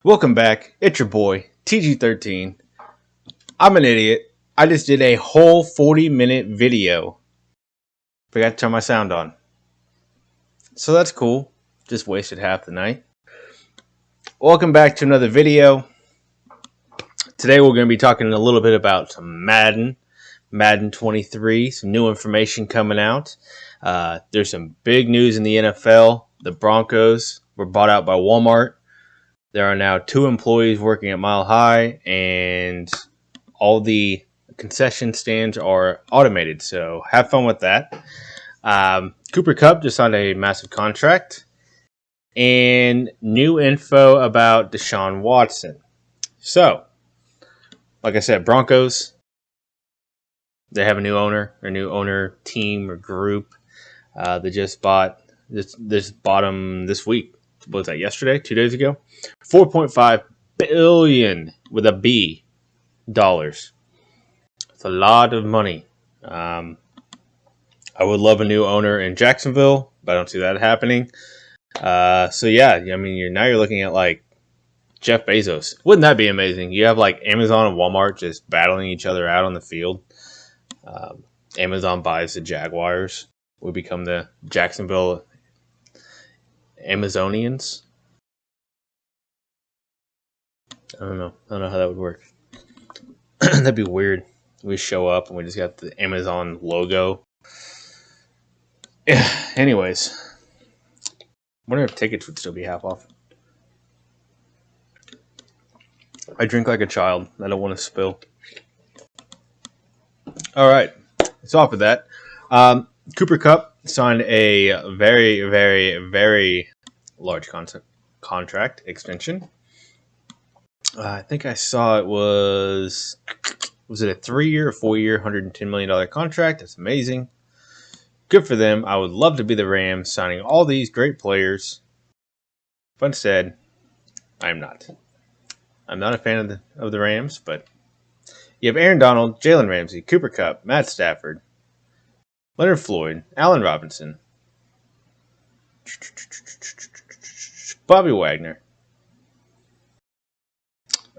Welcome back. It's your boy, TG13. I'm an idiot. I just did a whole 40-minute video. Forgot to turn my sound on. So that's cool. Just wasted half the night. Welcome back to another video. Today we're going to be talking a little bit about some Madden 23, some new information coming out. There's some big news in the NFL. The Broncos were bought out by Walmart. There are now 2 employees working at Mile High, and all the concession stands are automated. So have fun with that. Cooper Kupp just signed a massive contract, and new info about Deshaun Watson. So, like I said, Broncos, they have a new owner team or group. They just bought them this week. What was that, yesterday? 2 days ago? $4.5 billion with a B dollars. It's a lot of money. I would love a new owner in Jacksonville, but I don't see that happening. So yeah, I mean, you're looking at like Jeff Bezos. Wouldn't that be amazing? You have like Amazon and Walmart just battling each other out on the field. Amazon buys the Jaguars. We become the Jacksonville Amazonians. I don't know how that would work. That'd be weird. We show up and we just got the Amazon logo. Yeah. Anyways, I wonder if tickets would still be half off. I drink like a child. I don't want to spill. All right. It's off of that. Cooper Kupp signed a very, very, very large contract extension. I think I saw it was it a 3-year or 4-year, $110 million contract? That's amazing. Good for them. I would love to be the Rams signing all these great players. But instead, I'm not. I'm not a fan of the Rams, but you have Aaron Donald, Jalen Ramsey, Cooper Kupp, Matt Stafford, Leonard Floyd, Allen Robinson, Bobby Wagner.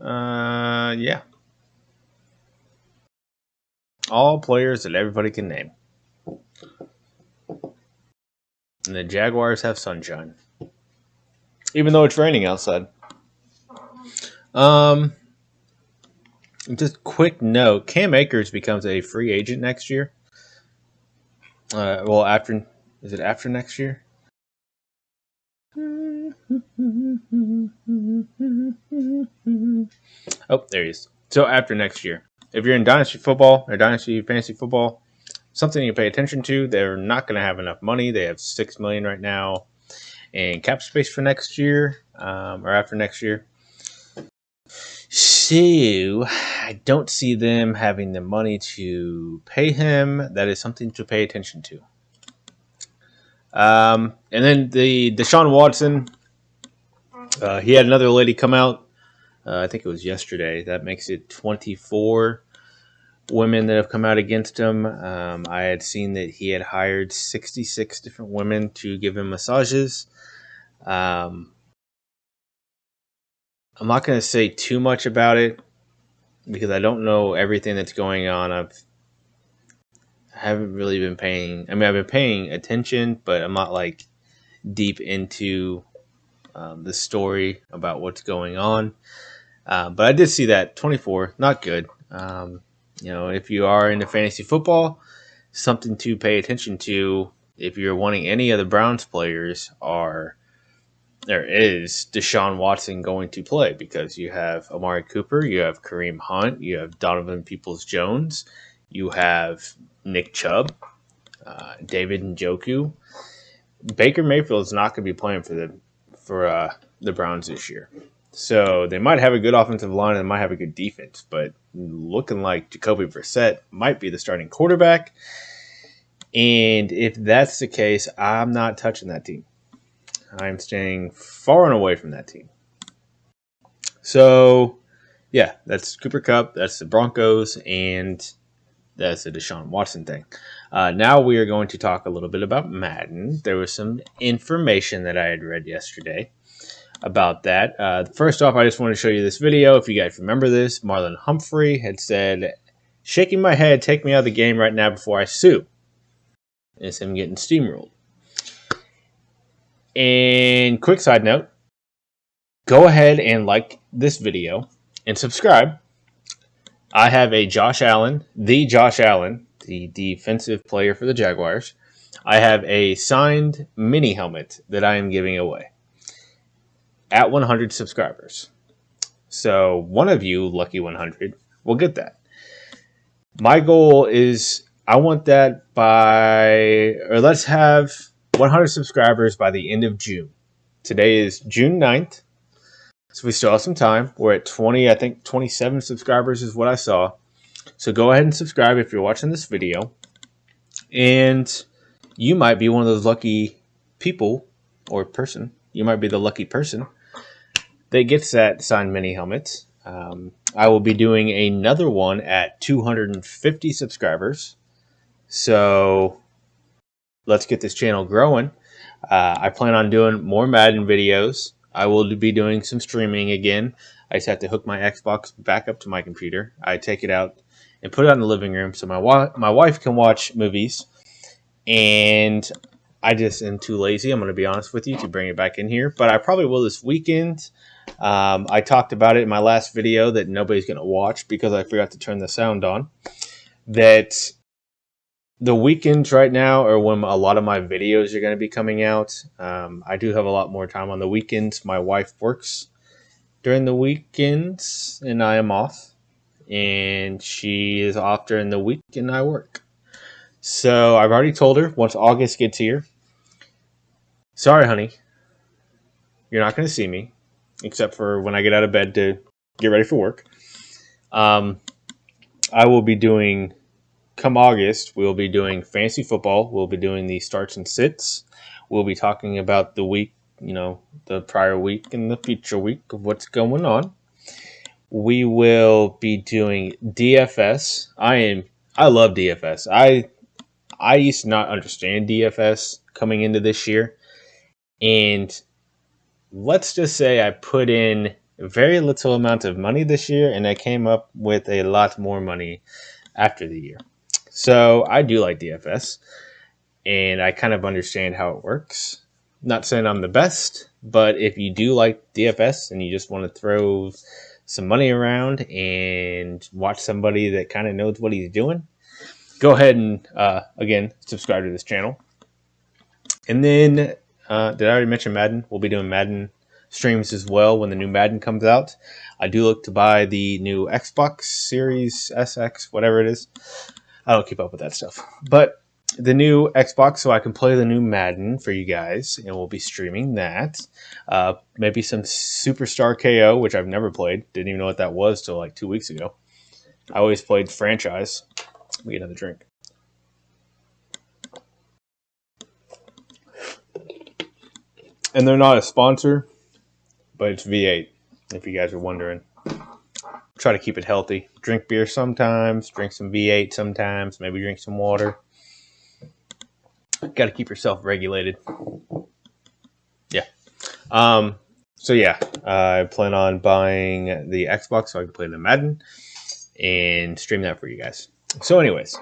Yeah. All players that everybody can name. And the Jaguars have sunshine. Even though it's raining outside. Just quick note, Cam Akers becomes a free agent next year. Is it after next year? Oh, there he is. So after next year. If you're in Dynasty Football or Dynasty Fantasy Football, something you pay attention to, they're not going to have enough money. They have $6 million right now in cap space for next year, or after next year. So I don't see them having the money to pay him. That is something to pay attention to. And then the Deshaun Watson, he had another lady come out. I think it was yesterday. That makes it 24 women that have come out against him. I had seen that he had hired 66 different women to give him massages. I'm not going to say too much about it because I don't know everything that's going on. I haven't really been paying. I've been paying attention, but I'm not like deep into the story about what's going on. But I did see that 24, not good. If you are into fantasy football, something to pay attention to. If you're wanting any of the Browns players, there is Deshaun Watson going to play because you have Amari Cooper, you have Kareem Hunt, you have Donovan Peoples-Jones, you have Nick Chubb, David Njoku. Baker Mayfield is not going to be playing for the Browns this year. So they might have a good offensive line and they might have a good defense, but looking like Jacoby Brissett might be the starting quarterback. And if that's the case, I'm not touching that team. I'm staying far and away from that team. So, yeah, that's Cooper Kupp, that's the Broncos, and that's the Deshaun Watson thing. Now we are going to talk a little bit about Madden. There was some information that I had read yesterday. about that. First off, I just want to show you this video. If you guys remember this, Marlon Humphrey had said, "Shaking my head, take me out of the game right now before I sue." It's him getting steamrolled. And quick side note, go ahead and like this video and subscribe. I have a Josh Allen, the defensive player for the Jaguars. I have a signed mini helmet that I am giving away at 100 subscribers. So one of you, lucky 100, will get that. My goal is I want that let's have 100 subscribers by the end of June. Today is June 9th, so we still have some time. We're at 27 subscribers is what I saw. So go ahead and subscribe if you're watching this video. And you might be one of those lucky people or person. You might be the lucky person that gets that signed mini helmet. I will be doing another one at 250 subscribers. So let's get this channel growing. I plan on doing more Madden videos. I will be doing some streaming again. I just have to hook my Xbox back up to my computer. I take it out and put it out in the living room so my wife can watch movies. And I just am too lazy, I'm going to be honest with you, to bring it back in here. But I probably will this weekend. I talked about it in my last video that nobody's going to watch because I forgot to turn the sound on. That the weekends right now are when a lot of my videos are going to be coming out. I do have a lot more time on the weekends. My wife works during the weekends and I am off. And she is off during the week and I work. So I've already told her once August gets here, sorry, honey, you're not going to see me except for when I get out of bed to get ready for work. I will be doing, come August, we'll be doing fantasy football. We'll be doing the starts and sits. We'll be talking about the week, the prior week and the future week of what's going on. We will be doing DFS. I love DFS. I used to not understand DFS coming into this year. And let's just say I put in very little amount of money this year and I came up with a lot more money after the year. So I do like DFS and I kind of understand how it works. Not saying I'm the best, but if you do like DFS and you just want to throw some money around and watch somebody that kind of knows what he's doing, go ahead and, again, subscribe to this channel. And then, did I already mention Madden? We'll be doing Madden streams as well when the new Madden comes out. I do look to buy the new Xbox Series SX, whatever it is. I don't keep up with that stuff. But the new Xbox so I can play the new Madden for you guys, and we'll be streaming that. Maybe some Superstar KO, which I've never played. Didn't even know what that was till like 2 weeks ago. I always played franchise. Let me get another drink. And they're not a sponsor, but it's V8, if you guys are wondering. Try to keep it healthy. Drink beer sometimes, drink some V8 sometimes, maybe drink some water. Got to keep yourself regulated. Yeah. So yeah, I plan on buying the Xbox so I can play the Madden and stream that for you guys. So anyways,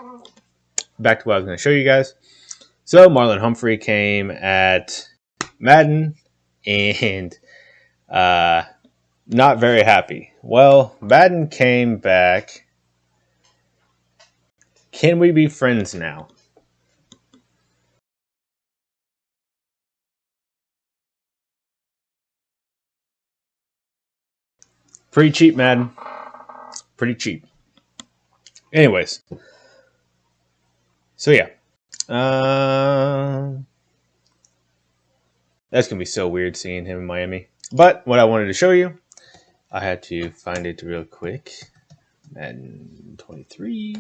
back to what I was going to show you guys. So Marlon Humphrey came at Madden and not very happy. Well, Madden came back. Can we be friends now? Pretty cheap, Madden. Pretty cheap. Anyways. So yeah. That's going to be so weird seeing him in Miami. But what I wanted to show you, I had to find it real quick. Madden 23.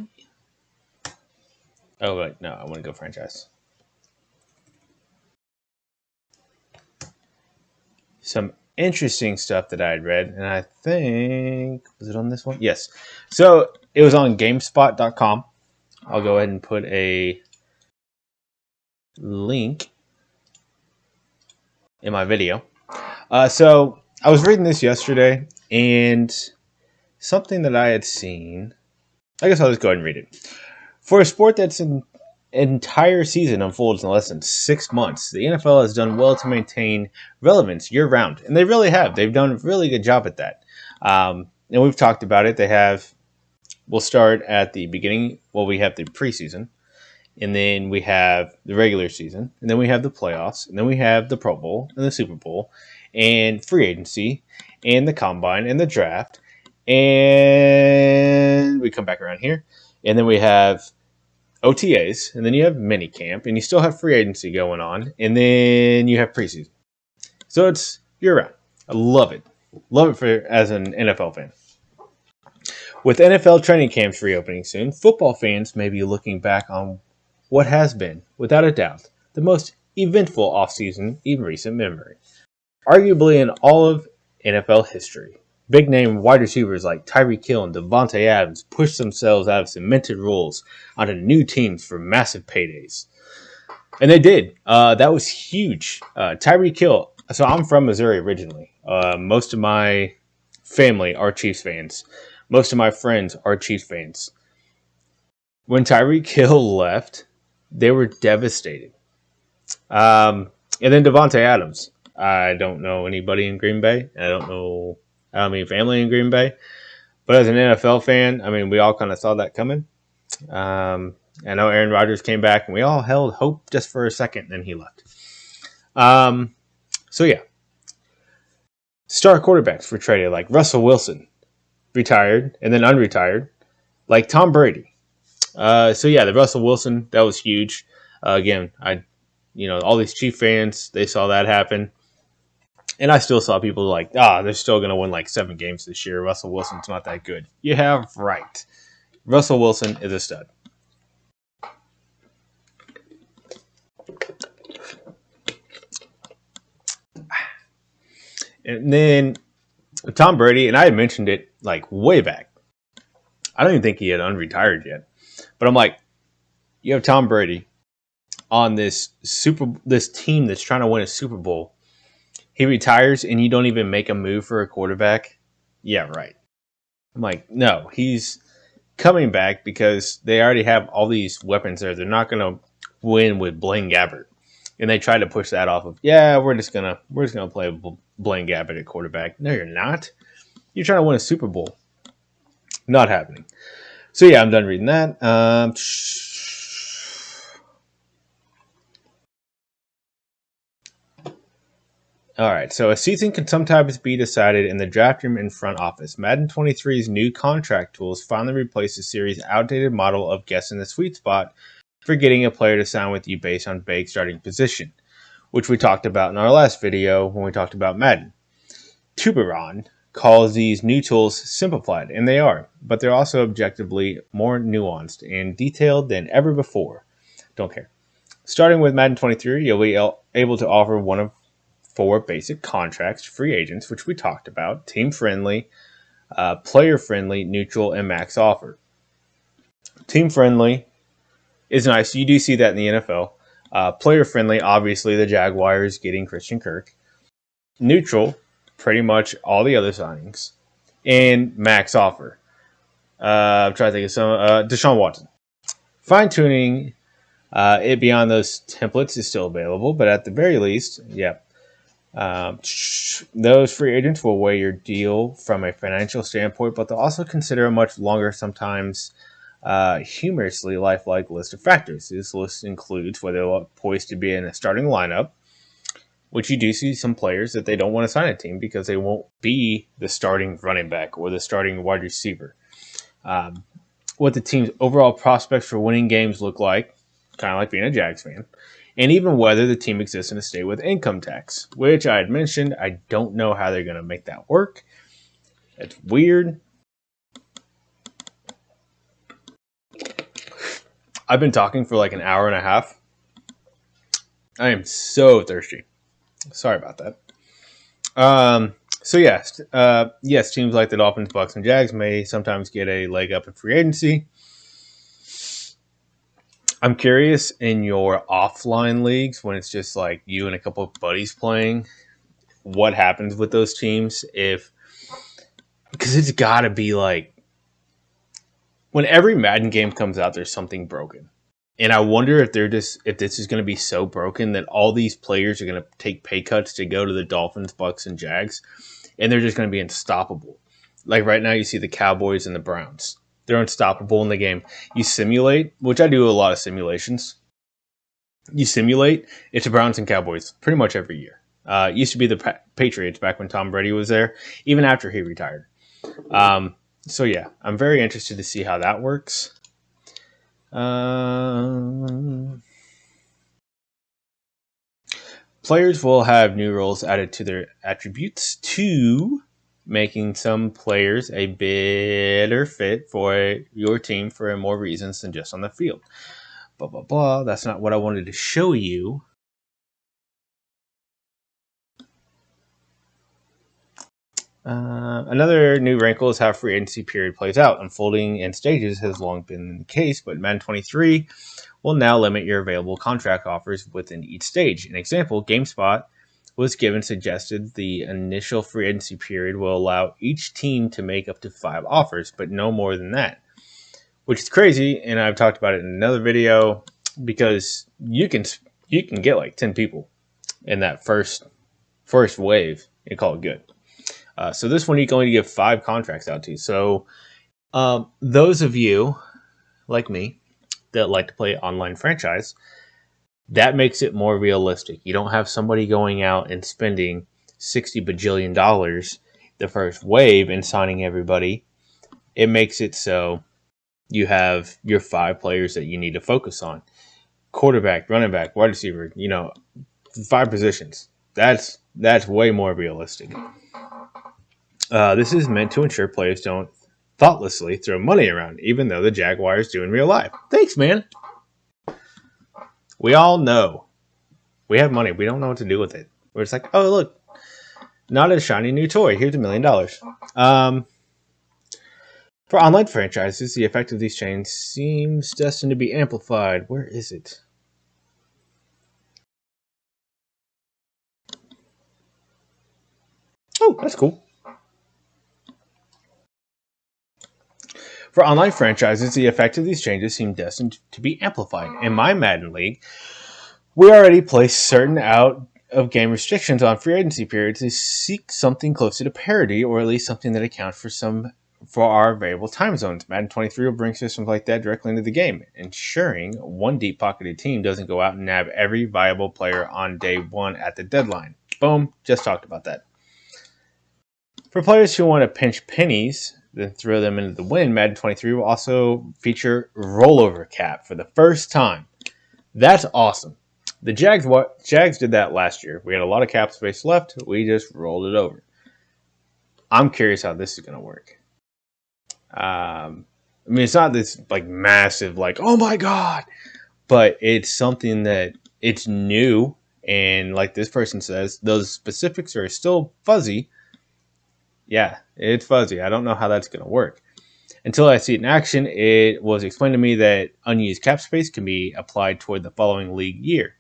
Oh, wait, no, I want to go franchise. Some interesting stuff that I had read, and I think, was it on this one? Yes. So it was on GameSpot.com. I'll go ahead and put a link in my video. So I was reading this yesterday, and something that I had seen. I guess I'll just go ahead and read it. For a sport that's an entire season unfolds in less than 6 months, the NFL has done well to maintain relevance year round, and they really have. They've done a really good job at that. And we've talked about it. We'll start at the beginning. Well, we have the preseason, and then we have the regular season, and then we have the playoffs, and then we have the Pro Bowl and the Super Bowl, and free agency, and the combine and the draft, and we come back around here, and then we have OTAs, and then you have mini camp, and you still have free agency going on, and then you have preseason. So it's year round. I love it for as an NFL fan. With NFL training camps reopening soon, football fans may be looking back on what has been, without a doubt, the most eventful offseason in recent memory. Arguably in all of NFL history, big name wide receivers like Tyreek Hill and Devontae Adams pushed themselves out of cemented roles onto new teams for massive paydays. And they did. That was huge. Tyreek Hill. So I'm from Missouri originally. Most of my family are Chiefs fans. Most of my friends are Chiefs fans. When Tyreek Hill left, they were devastated. And then Devontae Adams. I don't know anybody in Green Bay. I don't have any family in Green Bay. But as an NFL fan, I mean, we all kind of saw that coming. I know Aaron Rodgers came back, and we all held hope just for a second, then he left. So, yeah. Star quarterbacks were traded, like Russell Wilson, retired, and then unretired, like Tom Brady. The Russell Wilson, that was huge. Again, all these Chief fans, they saw that happen. And I still saw people like, they're still going to win like 7 games this year. Russell Wilson's not that good. You have right. Russell Wilson is a stud. And then Tom Brady, and I had mentioned it like way back. I don't even think he had unretired yet. But I'm like, you have Tom Brady on this team that's trying to win a Super Bowl. He retires and you don't even make a move for a quarterback? Yeah, right. I'm like, no, he's coming back because they already have all these weapons there. They're not going to win with Blaine Gabbert. And they tried to push that off of, we're just gonna play Blaine Gabbert at quarterback. No, you're not. You're trying to win a Super Bowl. Not happening. So yeah, I'm done reading that. All right, so a season can sometimes be decided in the draft room and front office. Madden 23's new contract tools finally replace the series' outdated model of guessing the sweet spot for getting a player to sign with you based on vague starting position, which we talked about in our last video when we talked about Madden. Tuberon calls these new tools simplified, and they are, but they're also objectively more nuanced and detailed than ever before. Don't care. Starting with Madden 23, you'll be able to offer one of 4 basic contracts to free agents, which we talked about: team-friendly, player-friendly, neutral, and max offer. Team-friendly is nice. You do see that in the NFL. Player-friendly, obviously, the Jaguars getting Christian Kirk. Neutral, pretty much all the other signings. And max offer. I'm trying to think of some. Deshaun Watson. Fine-tuning it beyond those templates is still available, but at the very least, those free agents will weigh your deal from a financial standpoint, but they'll also consider a much longer, sometimes humorously lifelike list of factors. This list includes whether they're poised to be in a starting lineup, which you do see some players that they don't want to sign a team because they won't be the starting running back or the starting wide receiver. What the team's overall prospects for winning games look like, kind of like being a Jags fan, and even whether the team exists in a state with income tax, which I had mentioned. I don't know how they're going to make that work. It's weird. I've been talking for like an hour and a half. I am so thirsty. Sorry about that. Yes, teams like the Dolphins, Bucks, and Jags may sometimes get a leg up in free agency. I'm curious in your offline leagues when it's just like you and a couple of buddies playing, what happens with those teams because it's got to be like when every Madden game comes out, there's something broken. And I wonder if if this is going to be so broken that all these players are going to take pay cuts to go to the Dolphins, Bucks, and Jags, and they're just going to be unstoppable. Like right now, you see the Cowboys and the Browns; they're unstoppable in the game. You simulate, which I do a lot of simulations. You simulate it's the Browns and Cowboys pretty much every year. It used to be the Patriots back when Tom Brady was there, even after he retired. So yeah, I'm very interested to see how that works. Players will have new roles added to their attributes to making some players a better fit for your team for more reasons than just on the field. Blah, blah, blah. That's not what I wanted to show you. Another new wrinkle is how free agency period plays out. Unfolding in stages has long been the case, but Madden 23 will now limit your available contract offers within each stage. An example, GameSpot was suggested the initial free agency period will allow each team to make up to 5 offers, but no more than that, which is crazy. And I've talked about it in another video because you can get like 10 people in that first wave and call it good. So this one you can only give 5 contracts out to. So those of you like me that like to play online franchise, that makes it more realistic. You don't have somebody going out and spending $60 bajillion the first wave and signing everybody. It makes it so you have your 5 players that you need to focus on. Quarterback, running back, wide receiver, 5 positions. That's way more realistic. This is meant to ensure players don't thoughtlessly throw money around, even though the Jaguars do in real life. Thanks, man. We all know. We have money. We don't know what to do with it. We're just like, oh, look, not a shiny new toy. Here's $1 million. For online franchises, the effect of these chains seems destined to be amplified. Where is it? Oh, that's cool. For online franchises, the effect of these changes seem destined to be amplified. In my Madden League, we already placed certain out-of-game restrictions on free agency periods to seek something closer to parity, or at least something that accounts for our variable time zones. Madden 23 will bring systems like that directly into the game, ensuring one deep-pocketed team doesn't go out and nab every viable player on day 1 at the deadline. Boom, just talked about that. For players who want to pinch pennies, then throw them into the wind, Madden 23 will also feature rollover cap for the first time. That's awesome. The Jags did that last year. We had a lot of cap space left. We just rolled it over. I'm curious how this is going to work. It's not this like massive, like, oh my God, but it's something that it's new. And like this person says, those specifics are still fuzzy. Yeah, it's fuzzy. I don't know how that's going to work. Until I see it in action, it was explained to me that unused cap space can be applied toward the following league year,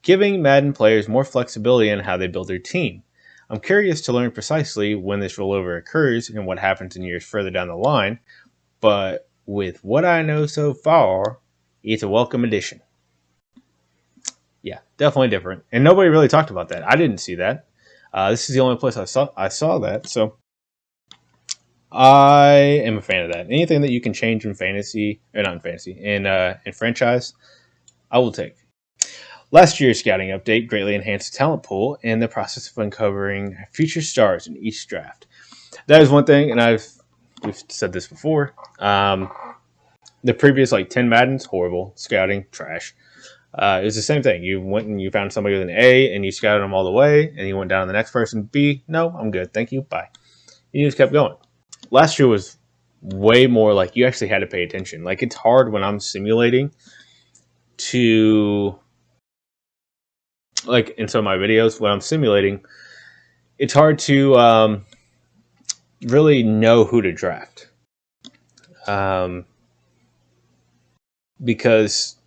giving Madden players more flexibility in how they build their team. I'm curious to learn precisely when this rollover occurs and what happens in years further down the line, but with what I know so far, it's a welcome addition. Yeah, definitely different. And nobody really talked about that. I didn't see that. This is the only place I saw that, so I am a fan of that. Anything that you can change in fantasy, or not in fantasy, in franchise, I will take. Last year's scouting update greatly enhanced the talent pool in the process of uncovering future stars in each draft. That is one thing, and we've said this before. The previous 10 Maddens, horrible. Scouting, trash. It was the same thing. You went and you found somebody with an A, and you scouted them all the way, and you went down to the next person, B. No, I'm good. Thank you. Bye. You just kept going. Last year was way more like you actually had to pay attention. Like, it's hard when I'm simulating to, like, in some of my videos, when I'm simulating, it's hard to really know who to draft. Because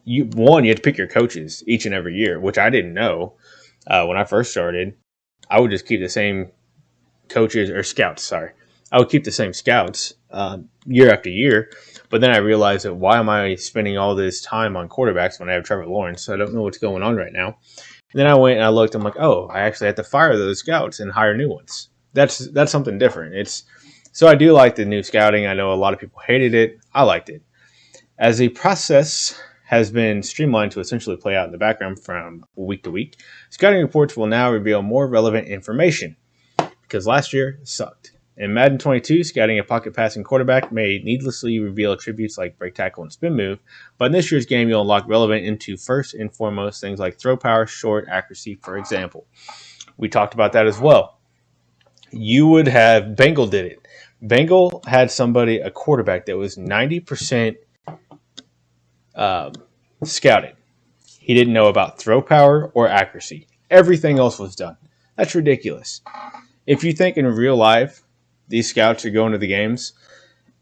you have to pick your coaches each and every year, which I didn't know. When I first started, I would just keep the same coaches or scouts. Sorry, I would keep the same scouts year after year. But then I realized that why am I spending all this time on quarterbacks when I have Trevor Lawrence? So I don't know what's going on right now. And then I went and I looked. I'm like, oh, I actually had to fire those scouts and hire new ones. That's something different. So I do like the new scouting. I know a lot of people hated it. I liked it. As the process has been streamlined to essentially play out in the background from week to week, scouting reports will now reveal more relevant information because last year sucked. In Madden 22, scouting a pocket passing quarterback may needlessly reveal attributes like break tackle and spin move, but in this year's game, you'll unlock relevant into first and foremost things like throw power, short accuracy, for example. We talked about that as well. You would have Bengal did it. Bengal had a quarterback that was 90% scouted. He didn't know about throw power or accuracy. Everything else was done. That's ridiculous. If you think in real life, these scouts are going to the games,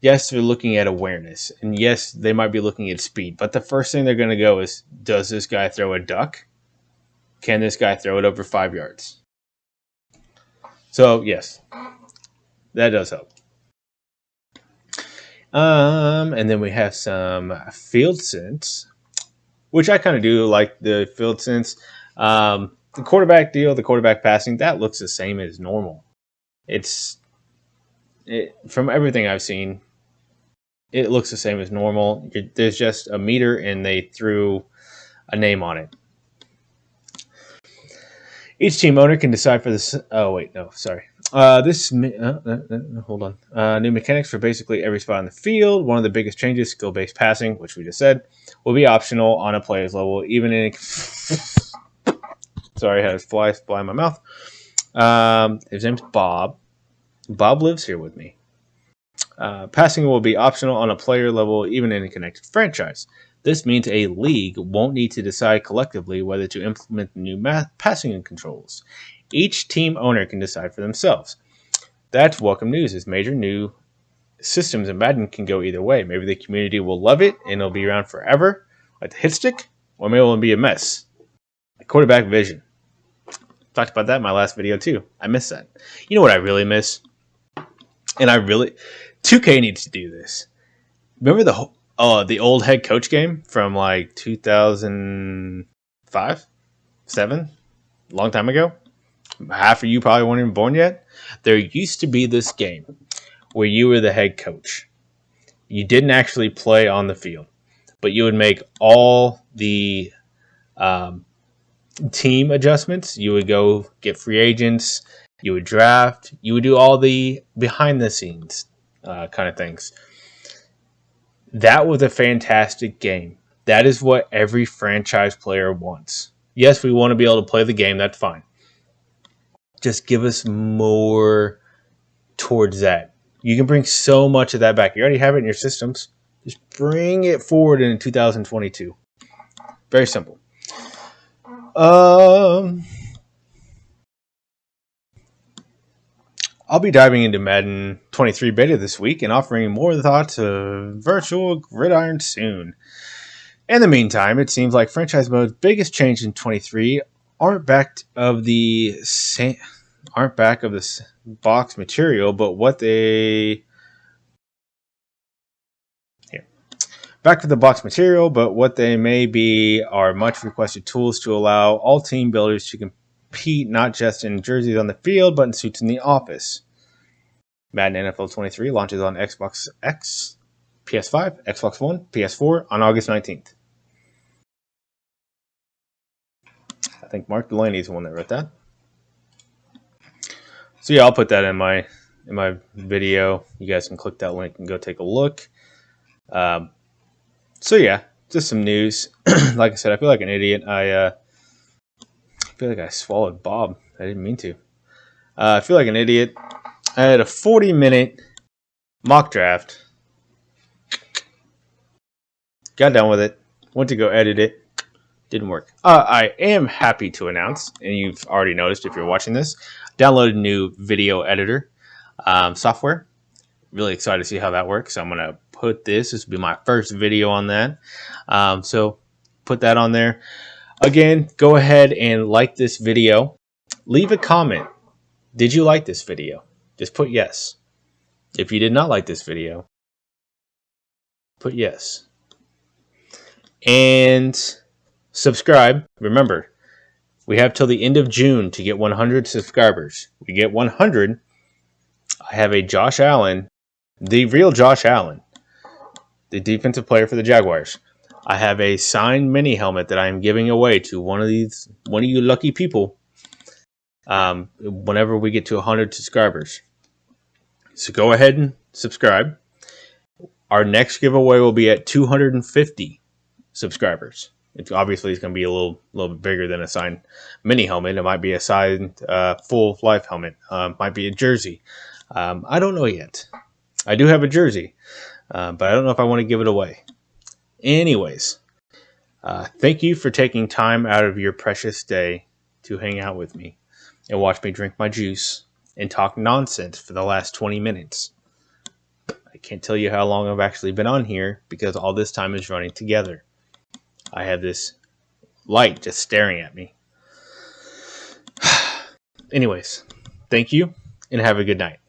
yes, they're looking at awareness. And yes, they might be looking at speed. But the first thing they're going to go is, does this guy throw a duck? Can this guy throw it over 5 yards? So, yes, that does help. And then we have some field sense, which I kind of do like the field sense. The quarterback deal, the quarterback passing, that looks the same as normal. From everything I've seen, it looks the same as normal. There's just a meter and they threw a name on it. Each team owner can decide for this. Oh, wait, no, sorry. Hold on. New mechanics for basically every spot on the field. One of the biggest changes, skill-based passing, which we just said, will be optional on a player's level, even in. Sorry, I had a fly in my mouth. His name's Bob. Bob lives here with me. Passing will be optional on a player level, even in a connected franchise. This means a league won't need to decide collectively whether to implement the new passing controls. Each team owner can decide for themselves. That's welcome news, as major new systems in Madden can go either way. Maybe the community will love it and it'll be around forever, like the hit stick, or maybe it'll be a mess. Quarterback vision. Talked about that in my last video too. I miss that. You know what I really miss? And 2K needs to do this. Remember the old head coach game from like 2005, 7, a long time ago? Half of you probably weren't even born yet. There used to be this game where you were the head coach. You didn't actually play on the field, but you would make all the team adjustments. You would go get free agents. You would draft. You would do all the behind the scenes kind of things. That was a fantastic game. That is what every franchise player wants. Yes, we want to be able to play the game. That's fine. Just give us more towards that. You can bring so much of that back. You already have it in your systems. Just bring it forward in 2022. Very simple. I'll be diving into Madden 23 beta this week and offering more thoughts of virtual gridiron soon. In the meantime, it seems like franchise mode's biggest change in 23 aren't back of the box material, but what they may be are much requested tools to allow all team builders to compete not just in jerseys on the field, but in suits in the office. Madden NFL 23 launches on Xbox X, PS5, Xbox One, PS4 on August 19th. I think Mark Delaney is the one that wrote that. So yeah, I'll put that in my video. You guys can click that link and go take a look. So yeah, just some news. Like I said, I feel like an idiot. I feel like I swallowed Bob. I didn't mean to. I feel like an idiot. I had a 40-minute mock draft. Got done with it. Went to go edit it. Didn't work. I am happy to announce, and you've already noticed if you're watching this, downloaded a new video editor software. Really excited to see how that works. So I'm going to put this will be my first video on that. So put that on there. Again, go ahead and like this video. Leave a comment. Did you like this video? Just put yes. If you did not like this video, put yes. And subscribe. Remember, we have till the end of June to get 100 subscribers. We get 100. I have a Josh Allen, the real Josh Allen, the defensive player for the Jaguars. I have a signed mini helmet that I am giving away to one of you lucky people. Whenever we get to 100 subscribers. So go ahead and subscribe. Our next giveaway will be at 250 subscribers. Obviously, it's going to be a little bit bigger than a signed mini helmet. It might be a signed full life helmet. Might be a jersey. I don't know yet. I do have a jersey, but I don't know if I want to give it away. Anyways, thank you for taking time out of your precious day to hang out with me and watch me drink my juice and talk nonsense for the last 20 minutes. I can't tell you how long I've actually been on here because all this time is running together. I have this light just staring at me. Anyways, thank you and have a good night.